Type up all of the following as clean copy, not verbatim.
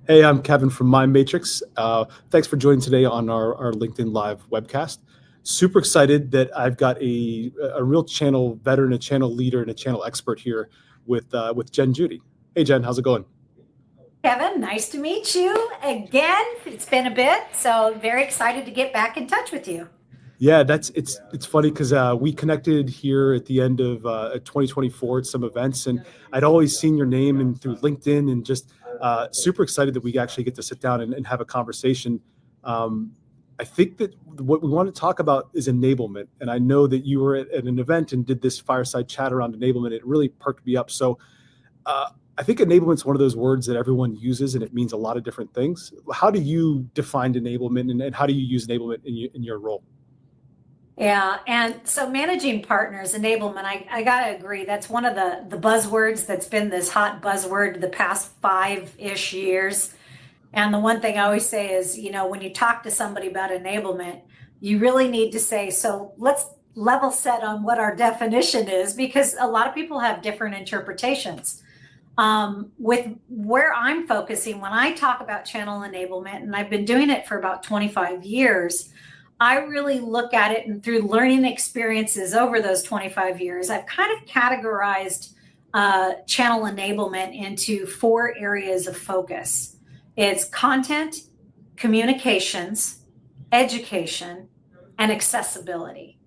Hey, I'm Kevin from My Matrix. Thanks for joining today on our LinkedIn Live webcast. Super excited that I've got a real channel veteran, a channel leader, and a channel expert here with Jen Judy. Hey, Jen, how's it going? Kevin, nice to meet you again. It's been a bit, so very excited to get back in touch with you. Yeah, it's funny because we connected here at the end of 2024 at some events, and I'd always seen your name and through LinkedIn, and just super excited that we actually get to sit down and have a conversation. Um, I think that what we want to talk about is enablement, and I know that you were at an event and did this fireside chat around enablement. It really perked me up. So uh, I think enablement is one of those words that everyone uses, and it means a lot of different things. How do you define enablement, and how do you use enablement in your role? Yeah, and so managing partners, enablement, I gotta agree, that's one of the buzzwords that's been this hot buzzword the past 5-ish years. And the one thing I always say is, when you talk to somebody about enablement, you really need to say, so let's level set on what our definition is, because a lot of people have different interpretations. With where I'm focusing when I talk about channel enablement, and I've been doing it for about 25 years, I really look at it, and through learning experiences over those 25 years, I've kind of categorized channel enablement into 4 areas of focus. It's content, communications, education, and accessibility.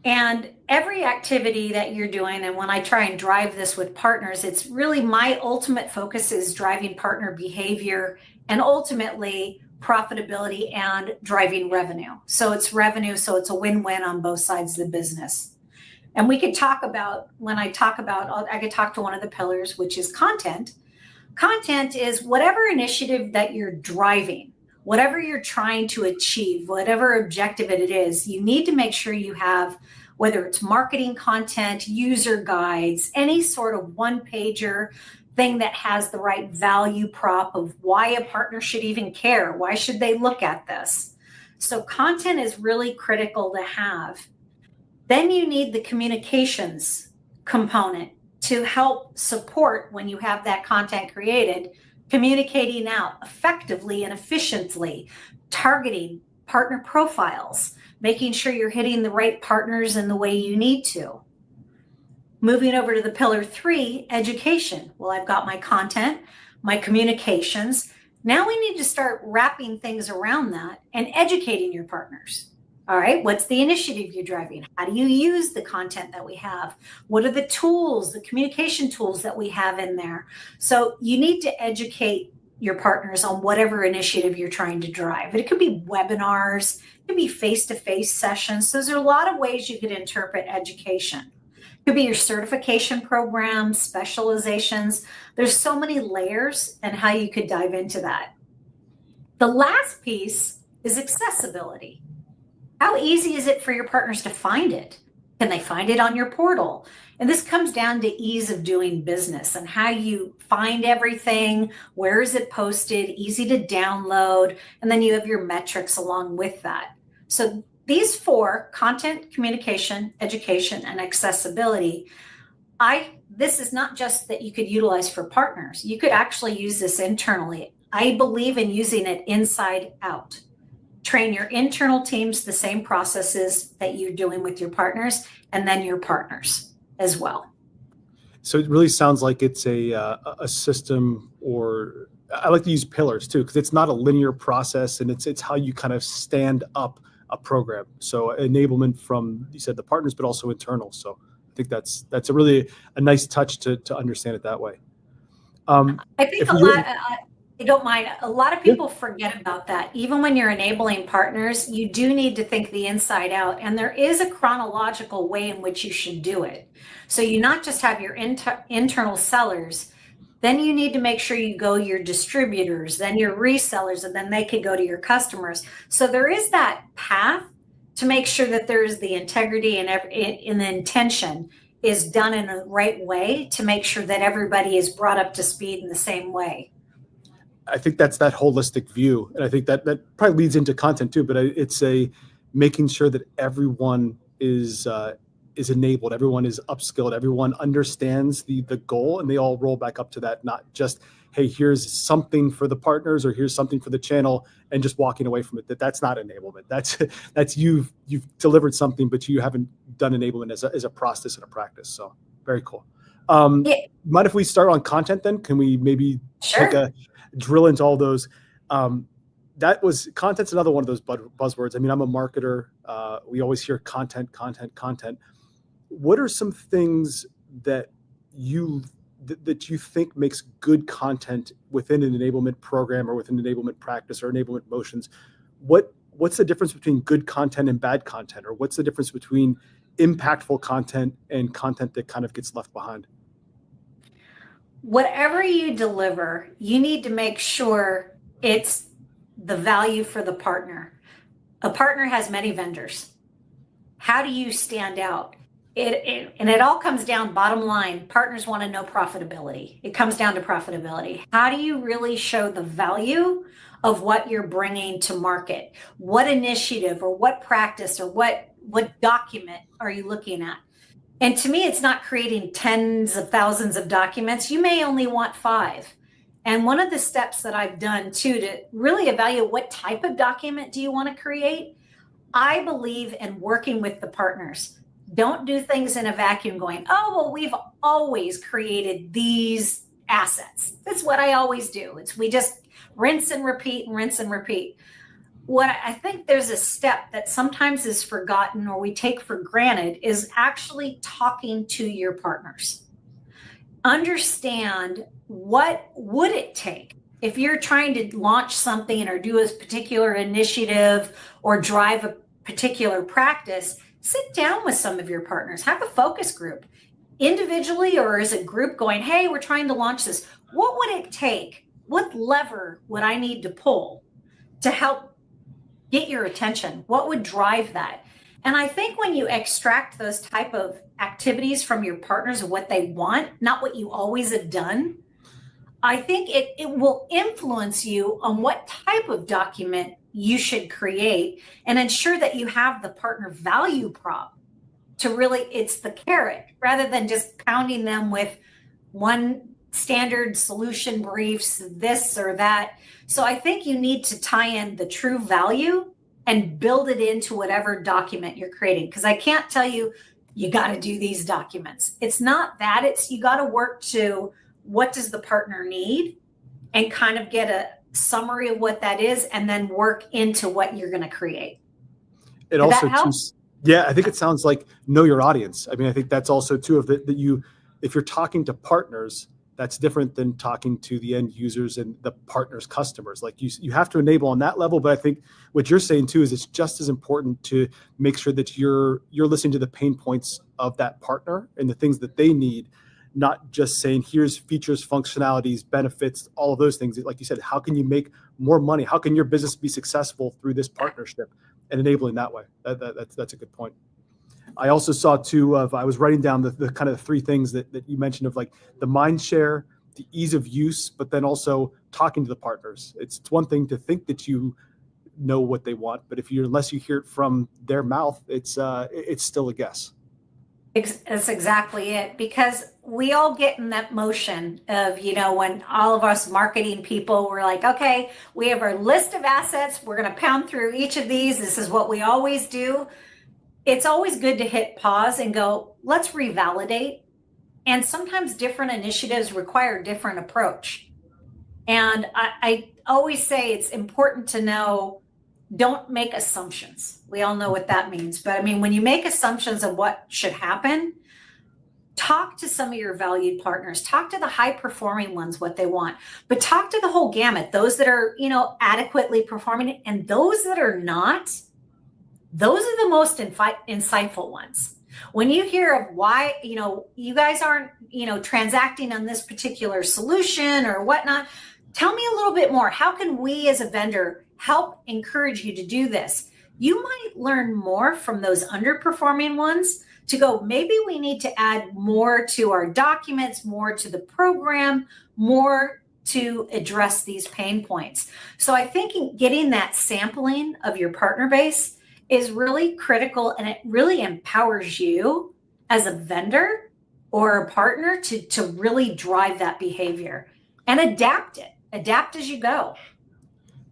And every activity that you're doing, and when I try and drive this with partners, it's really my ultimate focus is driving partner behavior and ultimately profitability and driving revenue. So it's revenue, so it's a win-win on both sides of the business. And we could talk about, when I talk about, I could talk to one of the pillars, which is content. Content is whatever initiative that you're driving, whatever you're trying to achieve, whatever objective it is, you need to make sure you have, whether it's marketing content, user guides, any sort of one-pager thing that has the right value prop of why a partner should even care. Why should they look at this? So content is really critical to have. Then you need the communications component to help support when you have that content created, communicating out effectively and efficiently, targeting partner profiles, making sure you're hitting the right partners in the way you need to. Moving over to the pillar 3, education. Well, I've got my content, my communications. Now we need to start wrapping things around that and educating your partners. All right, what's the initiative you're driving? How do you use the content that we have? What are the tools, the communication tools that we have in there? So you need to educate your partners on whatever initiative you're trying to drive. It could be webinars, it could be face-to-face sessions. Those are a lot of ways you could interpret education. It could be your certification programs, specializations. There's so many layers and how you could dive into that. The last piece is accessibility. How easy is it for your partners to find it? Can they find it on your portal? And this comes down to ease of doing business and how you find everything, where is it posted, easy to download, and then you have your metrics along with that. So these 4, content, communication, education, and accessibility, this is not just that you could utilize for partners. You could actually use this internally. I believe in using it inside out. Train your internal teams the same processes that you're doing with your partners, and then your partners as well. So it really sounds like it's a system, or I like to use pillars too, because it's not a linear process, and it's how you kind of stand up a program. So enablement from, you said, the partners, but also internal. So I think that's a really a nice touch to understand it that way. I think If a you, lot, I don't mind. A lot of yeah, people forget about that. Even when you're enabling partners, you do need to think the inside out. And there is a chronological way in which you should do it. So you not just have your internal sellers, then you need to make sure you go your distributors, then your resellers, and then they can go to your customers. So there is that path to make sure that there's the integrity and the intention is done in the right way to make sure that everybody is brought up to speed in the same way. I think that's that holistic view, and I think that probably leads into content too. But it's a making sure that everyone is is enabled, everyone is upskilled, everyone understands the goal, and they all roll back up to that, not just, hey, here's something for the partners or here's something for the channel and just walking away from it. That's not enablement. That's you've delivered something, but you haven't done enablement as a process and a practice. So very cool. Yeah, Mind if we start on content then? Can we maybe take sure. a drill into all those? That was content's another one of those buzzwords. I mean, I'm a marketer. We always hear content. What are some things that you think makes good content within an enablement program or within an enablement practice or enablement motions? What's the difference between good content and bad content, or what's the difference between impactful content and content that kind of gets left behind? Whatever you deliver, you need to make sure it's the value for the partner. A partner has many vendors. How do you stand out? And it all comes down, bottom line, partners want to know profitability. It comes down to profitability. How do you really show the value of what you're bringing to market? What initiative or what practice or what document are you looking at? And to me, it's not creating tens of thousands of documents. You may only want 5. And one of the steps that I've done too to really evaluate what type of document do you want to create, I believe in working with the partners. Don't do things in a vacuum going, oh, well, we've always created these assets. That's what I always do. We just rinse and repeat and rinse and repeat. What I think there's a step that sometimes is forgotten or we take for granted is actually talking to your partners. Understand what would it take if you're trying to launch something or do a particular initiative or drive a particular practice. Sit down with some of your partners, have a focus group individually or as a group going, hey, we're trying to launch this. What would it take? What lever would I need to pull to help get your attention? What would drive that? And I think when you extract those type of activities from your partners of what they want, not what you always have done, I think it will influence you on what type of document you should create and ensure that you have the partner value prop to really, it's the carrot rather than just pounding them with one standard solution briefs, this or that. So I think you need to tie in the true value and build it into whatever document you're creating. Because I can't tell you, you got to do these documents. It's not that. It's you got to work to what does the partner need and kind of get a summary of what that is and then work into what you're going to create. It Did also that help? yeah, I think it sounds like know your audience. I mean, I think that's also too of that you, if you're talking to partners, that's different than talking to the end users and the partners' customers. Like you have to enable on that level, but I think what you're saying too is it's just as important to make sure that you're listening to the pain points of that partner and the things that they need, not just saying here's features, functionalities, benefits, all of those things. Like you said, how can you make more money? How can your business be successful through this partnership and enabling that way? That's a good point. I also saw too I was writing down the kind of 3 things that you mentioned of like the mind share, the ease of use, but then also talking to the partners. It's one thing to think that you know what they want, but unless you hear it from their mouth, it's still a guess. That's exactly it, because we all get in that motion of, when all of us marketing people, we're like, okay, we have our list of assets. We're going to pound through each of these. This is what we always do. It's always good to hit pause and go, let's revalidate. And sometimes different initiatives require a different approach. And I always say it's important to know, don't make assumptions. We all know what that means. But I mean, when you make assumptions of what should happen, talk to some of your valued partners, talk to the high performing ones, what they want, but talk to the whole gamut, those that are, adequately performing and those that are not. Those are the most insightful ones. When you hear of why, you guys aren't, transacting on this particular solution or whatnot, tell me a little bit more. How can we as a vendor help encourage you to do this? You might learn more from those underperforming ones to go, maybe we need to add more to our documents, more to the program, more to address these pain points. So I think getting that sampling of your partner base is really critical, and it really empowers you as a vendor or a partner to really drive that behavior and adapt as you go.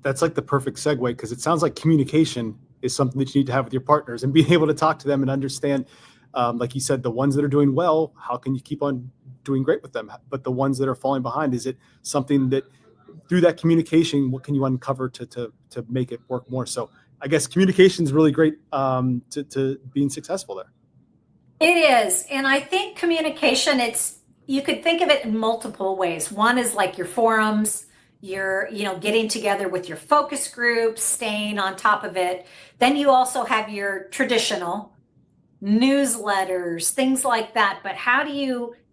That's like the perfect segue, because it sounds like communication is something that you need to have with your partners, and being able to talk to them and understand, like you said, the ones that are doing well, how can you keep on doing great with them? But the ones that are falling behind, is it something that through that communication, what can you uncover to make it work more? So I guess communication is really great to being successful there. It is. And I think communication, you could think of it in multiple ways. One is like your forums, your, getting together with your focus groups, staying on top of it. Then you also have your traditional newsletters, things like that. But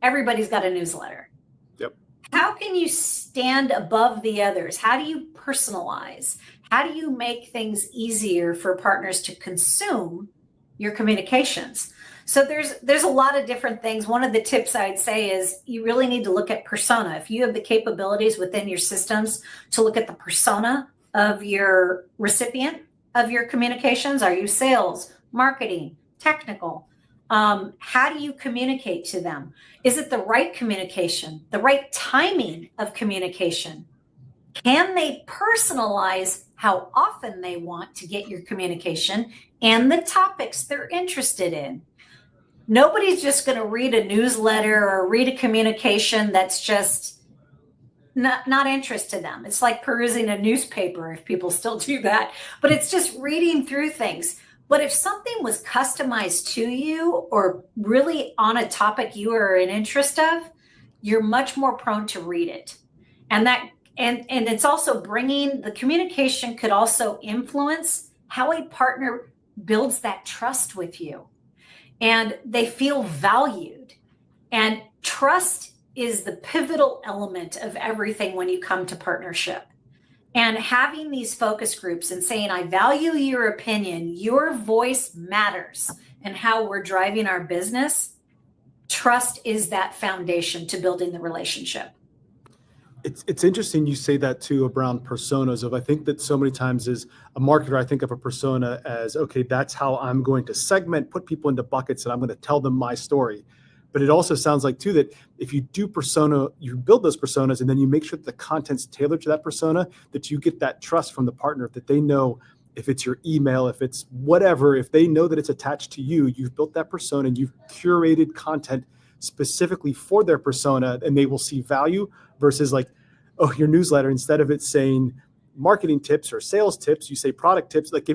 everybody's got a newsletter. Yep. How can you stand above the others? How do you personalize? How do you make things easier for partners to consume your communications? So there's a lot of different things. One of the tips I'd say is you really need to look at persona. If you have the capabilities within your systems to look at the persona of your recipient of your communications, are you sales, marketing, technical? How do you communicate to them? Is it the right communication, the right timing of communication? Can they personalize how often they want to get your communication and the topics they're interested in? Nobody's just going to read a newsletter or read a communication that's just not interest to them. It's like perusing a newspaper, if people still do that, but it's just reading through things. But if something was customized to you or really on a topic you are an interest of, you're much more prone to read it. And it's also the communication could also influence how a partner builds that trust with you. And they feel valued. And trust is the pivotal element of everything when you come to partnership. And having these focus groups and saying, I value your opinion, your voice matters, and how we're driving our business, trust is that foundation to building the relationship. It's interesting you say that too around personas. I think that so many times as a marketer, I think of a persona as, okay, that's how I'm going to segment, put people into buckets, and I'm going to tell them my story. But it also sounds like too that if you do persona, you build those personas and then you make sure that the content's tailored to that persona, that you get that trust from the partner, that they know if it's your email, if it's whatever, if they know that it's attached to you, you've built that persona and you've curated content specifically for their persona, and they will see value. Versus like, oh, your newsletter, instead of it saying marketing tips or sales tips, you say product tips. Like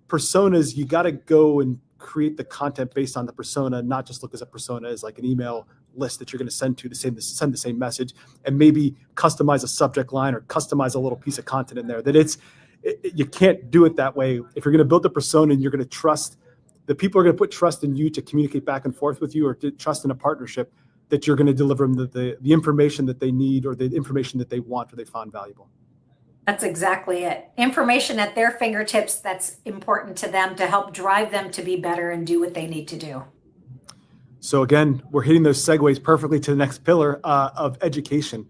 personas, you got to go and create the content based on the persona, not just look as a persona as like an email list that you're going to send send the same message, and maybe customize a subject line or customize a little piece of content in there. You can't do it that way. If you're going to build the persona and you're going to trust, the people are going to put trust in you to communicate back and forth with you, or to trust in a partnership, that you're going to deliver them the information that they need, or the information that they want or they find valuable. That's exactly it. Information at their fingertips that's important to them to help drive them to be better and do what they need to do. So again, we're hitting those segues perfectly to the next pillar of education.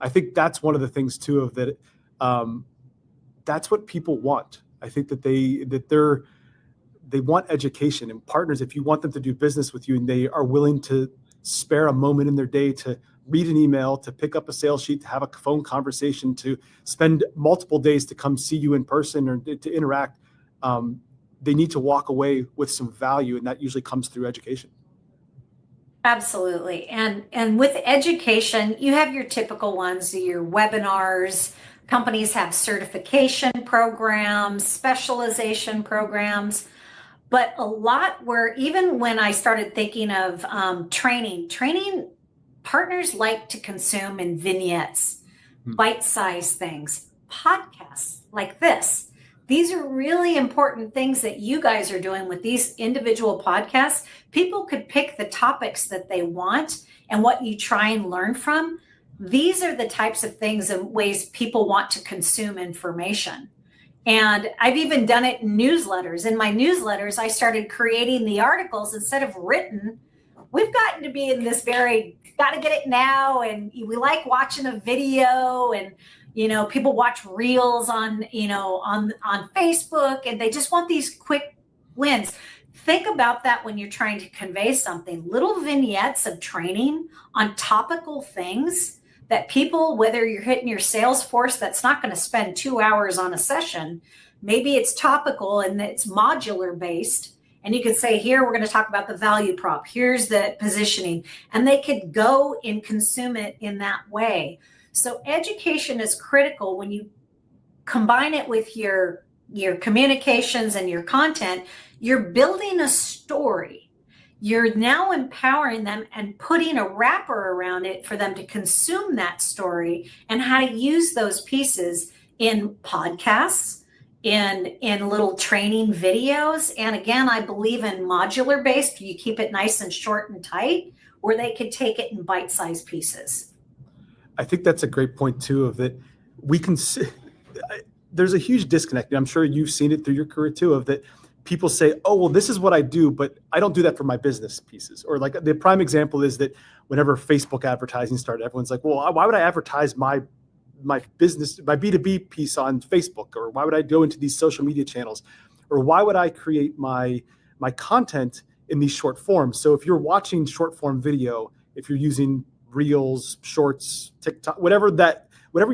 I think that's one of the things too of that. That's what people want. I think that they want education, and partners, if you want them to do business with you and they are willing to spare a moment in their day to read an email, to pick up a sales sheet, to have a phone conversation, to spend multiple days to come see you in person or to interact, they need to walk away with some value, and that usually comes through education. Absolutely. And with education, you have your typical ones, your webinars. Companies have certification programs, specialization programs. But a lot where, even when I started thinking of training partners like to consume in vignettes, bite-sized things, podcasts like this. These are really important things that you guys are doing with these individual podcasts. People could pick the topics that they want and what you try and learn from. These are the types of things and ways people want to consume information. And I've even done it in newsletters. In my newsletters, I started creating the articles instead of written. We've gotten to be in this got to get it now. And we like watching a video, and, people watch reels on Facebook, and they just want these quick wins. Think about that when you're trying to convey something. Little vignettes of training on topical things that people, whether you're hitting your sales force that's not going to spend 2 hours on a session, maybe it's topical and it's modular based. And you could say, here, we're going to talk about the value prop. Here's the positioning. And they could go and consume it in that way. So education is critical when you combine it with your communications and your content. You're building a story. You're now empowering them and putting a wrapper around it for them to consume that story and how to use those pieces in podcasts, in little training videos. And again, I believe in modular based. You keep it nice and short and tight, or they could take it in bite-sized pieces. I think that's a great point too, of that we can see, there's a huge disconnect. I'm sure you've seen it through your career too, of that people say, oh, well, this is what I do, but I don't do that for my business pieces. Or like the prime example is that whenever Facebook advertising started, everyone's like, well, why would I advertise my business, my B2B piece on Facebook? Or why would I go into these social media channels? Or why would I create my content in these short forms? So if you're watching short form video, if you're using Reels, Shorts, TikTok, whatever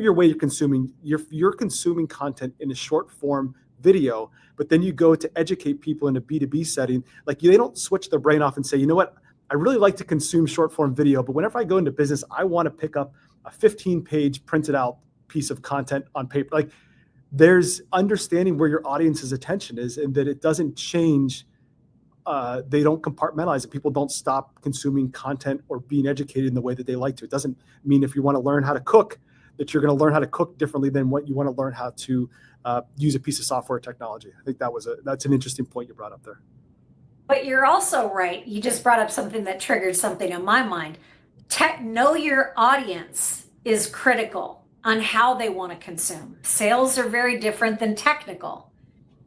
your way you're consuming, you're consuming content in a short form video, but then you go to educate people in a B2B setting, like they don't switch their brain off and say, you know what, I really like to consume short form video, but whenever I go into business, I want to pick up a 15-page printed out piece of content on paper. Like there's understanding where your audience's attention is and that it doesn't change. They don't compartmentalize it. People don't stop consuming content or being educated in the way that they like to. It doesn't mean if you want to learn how to cook, that you're going to learn how to cook differently than what you want to learn how to use a piece of software or technology. I think that's an interesting point you brought up there. But you're also right. You just brought up something that triggered something in my mind. Know your audience is critical on how they want to consume. Sales are very different than technical.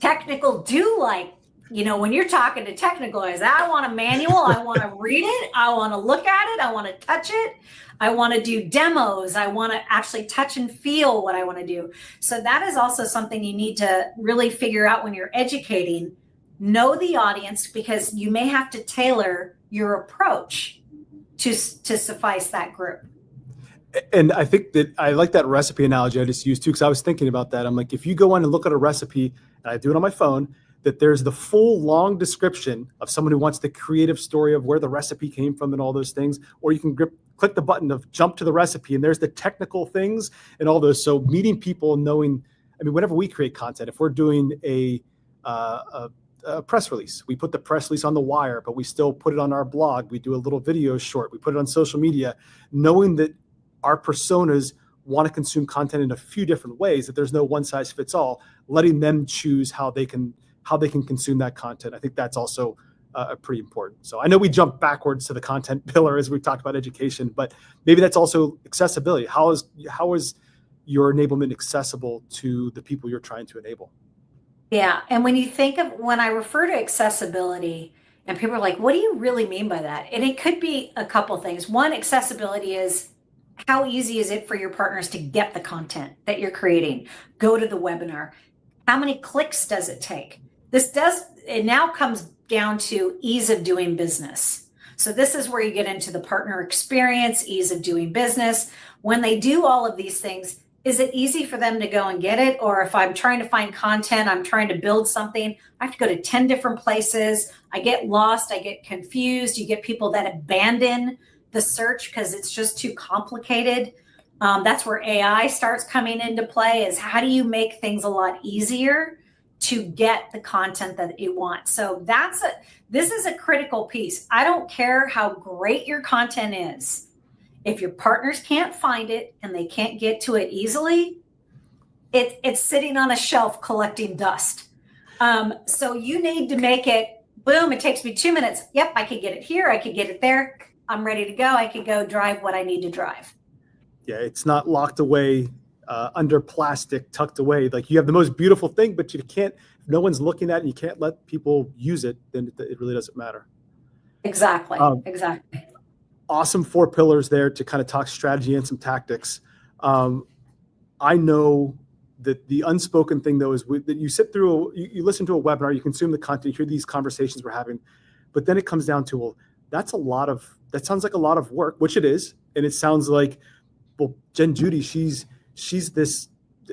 Technical do like, when you're talking to technical guys, I want a manual, I want to read it, I want to look at it, I want to touch it, I want to do demos, I want to actually touch and feel what I want to do. So that is also something you need to really figure out when you're educating. Know the audience, because you may have to tailor your approach to suffice that group. And I think that I like that recipe analogy I just used too, because I was thinking about that. I'm like, if you go on and look at a recipe, and I do it on my phone, that there's the full long description of someone who wants the creative story of where the recipe came from and all those things, or you can click the button of jump to the recipe and there's the technical things and all those. So meeting people and knowing, whenever we create content, if we're doing a press release, we put the press release on the wire, but we still put it on our blog. We do a little video short, we put it on social media, knowing that our personas want to consume content in a few different ways, that there's no one size fits all, letting them choose how they can consume that content. I think that's also pretty important. So I know we jumped backwards to the content pillar as we talked about education, but maybe that's also accessibility. How is your enablement accessible to the people you're trying to enable? Yeah. And when I refer to accessibility, and people are like, what do you really mean by that? And it could be a couple things. One, accessibility is how easy is it for your partners to get the content that you're creating? Go to the webinar. How many clicks does it take? It now comes down to ease of doing business. So this is where you get into the partner experience, ease of doing business. When they do all of these things, is it easy for them to go and get it? Or if I'm trying to find content, I'm trying to build something, I have to go to 10 different places. I get lost, I get confused. You get people that abandon the search because it's just too complicated. That's where AI starts coming into play, is how do you make things a lot easier to get the content that you want? So this is a critical piece. I don't care how great your content is. If your partners can't find it and they can't get to it easily, it's sitting on a shelf collecting dust. So you need to make it, boom, it takes me 2 minutes. Yep, I could get it here. I could get it there. I'm ready to go. I could go drive what I need to drive. Yeah, it's not locked away under plastic, tucked away. Like you have the most beautiful thing, but you can't, if no one's looking at it and you can't let people use it, then it really doesn't matter. Exactly. Exactly. Awesome 4 pillars there to kind of talk strategy and some tactics. I know the unspoken thing though is that you sit through, you listen to a webinar, you consume the content, you hear these conversations we're having, but then it comes down to, well, that sounds like a lot of work, which it is. And it sounds like, well, Jen Judy, she's this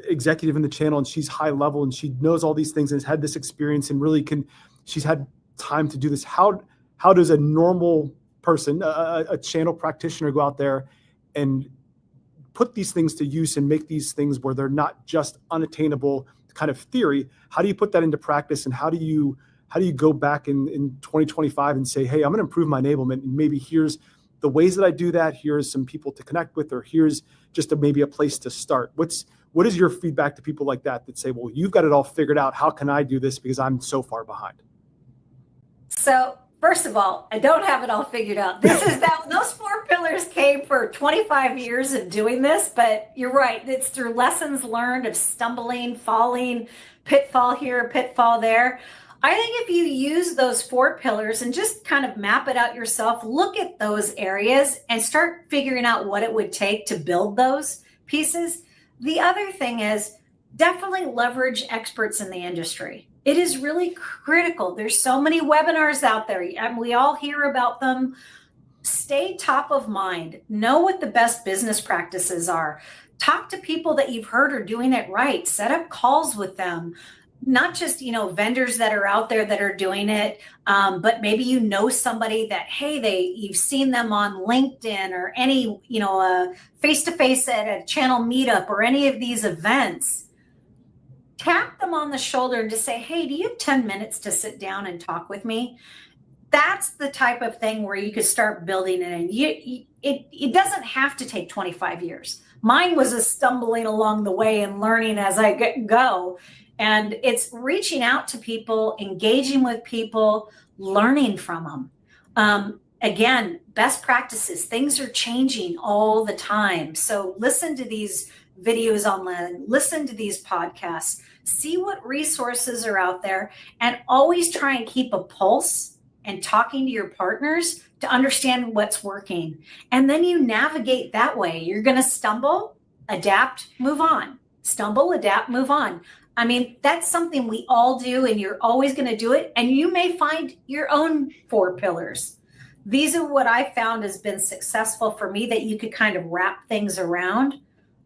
executive in the channel and she's high level and she knows all these things and has had this experience and really she's had time to do this. How does a normal person, a channel practitioner, go out there and put these things to use and make these things where they're not just unattainable kind of theory? How do you put that into practice, and how do you go back in 2025 and say, hey, I'm going to improve my enablement, and maybe here's the ways that I do that, here's some people to connect with, or here's just maybe a place to start? What is your feedback to people like that say, well, you've got it all figured out, how can I do this because I'm so far behind? So first of all, I don't have it all figured out. Those 4 pillars came for 25 years of doing this, but you're right. It's through lessons learned of stumbling, falling, pitfall here, pitfall there. I think if you use those 4 pillars and just kind of map it out yourself, look at those areas and start figuring out what it would take to build those pieces. The other thing is definitely leverage experts in the industry. It is really critical. There's so many webinars out there, and we all hear about them. Stay top of mind. Know what the best business practices are. Talk to people that you've heard are doing it right. Set up calls with them. Not just, vendors that are out there that are doing it, but maybe somebody that, hey, you've seen them on LinkedIn or any, face-to-face at a channel meetup or any of these events. Tap them on the shoulder and just say, hey, do you have 10 minutes to sit down and talk with me? That's the type of thing where you could start building it. And it doesn't have to take 25 years. Mine was a stumbling along the way and learning as I go. And it's reaching out to people, engaging with people, learning from them. Again, best practices. Things are changing all the time. So listen to these videos online, listen to these podcasts, see what resources are out there, and always try and keep a pulse and talking to your partners to understand what's working. And then you navigate that way. You're going to stumble, adapt, move on. Stumble, adapt, move on. I mean, that's something we all do, and you're always going to do it. And you may find your own 4 pillars. These are what I found has been successful for me that you could kind of wrap things around.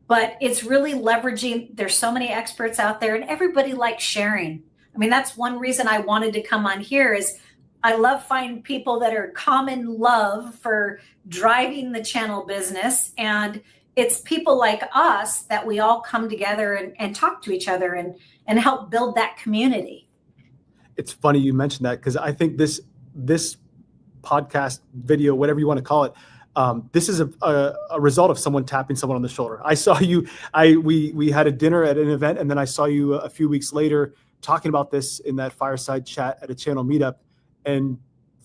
But it's really leveraging. There's so many experts out there, and everybody likes sharing. I mean, that's one reason I wanted to come on here is I love finding people that are common love for driving the channel business. And it's people like us that we all come together and talk to each other and help build that community. It's funny you mentioned that, because I think this podcast video, whatever you want to call it, this is a result of someone tapping someone on the shoulder. I saw you, we had a dinner at an event, and then I saw you a few weeks later talking about this in that fireside chat at a channel meetup, and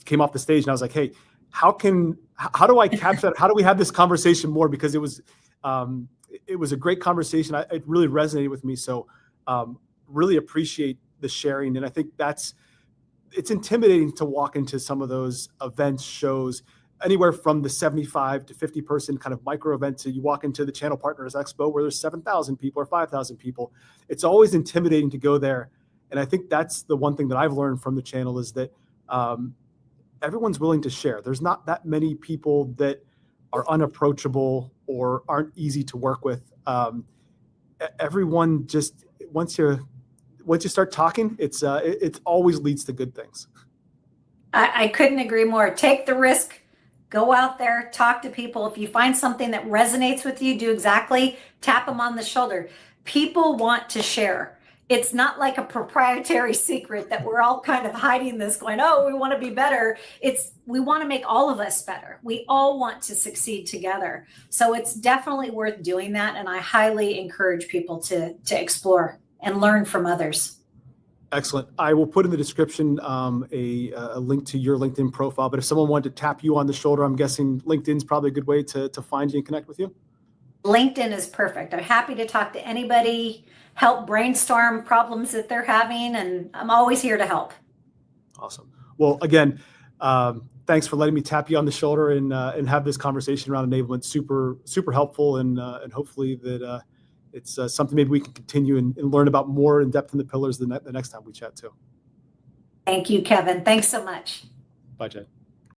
came off the stage, and I was like, hey, how do I capture that? How do we have this conversation more? Because it was a great conversation. It really resonated with me. So really appreciate the sharing. And I think it's intimidating to walk into some of those events, shows, anywhere from the 75 to 50 person kind of micro event to you walk into the Channel Partners Expo where there's 7,000 people or 5,000 people. It's always intimidating to go there. And I think that's the one thing that I've learned from the channel is that everyone's willing to share. There's not that many people that are unapproachable or aren't easy to work with. Everyone just, once you start talking, it always leads to good things. I couldn't agree more. Take the risk. Go out there, talk to people. If you find something that resonates with you, do exactly, tap them on the shoulder. People want to share. It's not like a proprietary secret that we're all kind of hiding this going, oh, we want to be better. We want to make all of us better. We all want to succeed together. So it's definitely worth doing that. And I highly encourage people to explore and learn from others. Excellent. I will put in the description a link to your LinkedIn profile, but if someone wanted to tap you on the shoulder, I'm guessing LinkedIn's probably a good way to find you and connect with you. LinkedIn is perfect. I'm happy to talk to anybody, help brainstorm problems that they're having, and I'm always here to help. Awesome. Well, again, thanks for letting me tap you on the shoulder and have this conversation around enablement. Super, super helpful, and hopefully that it's something maybe we can continue and learn about more in depth in the pillars the next time we chat too. Thank you, Kevin. Thanks so much. Bye, Jen.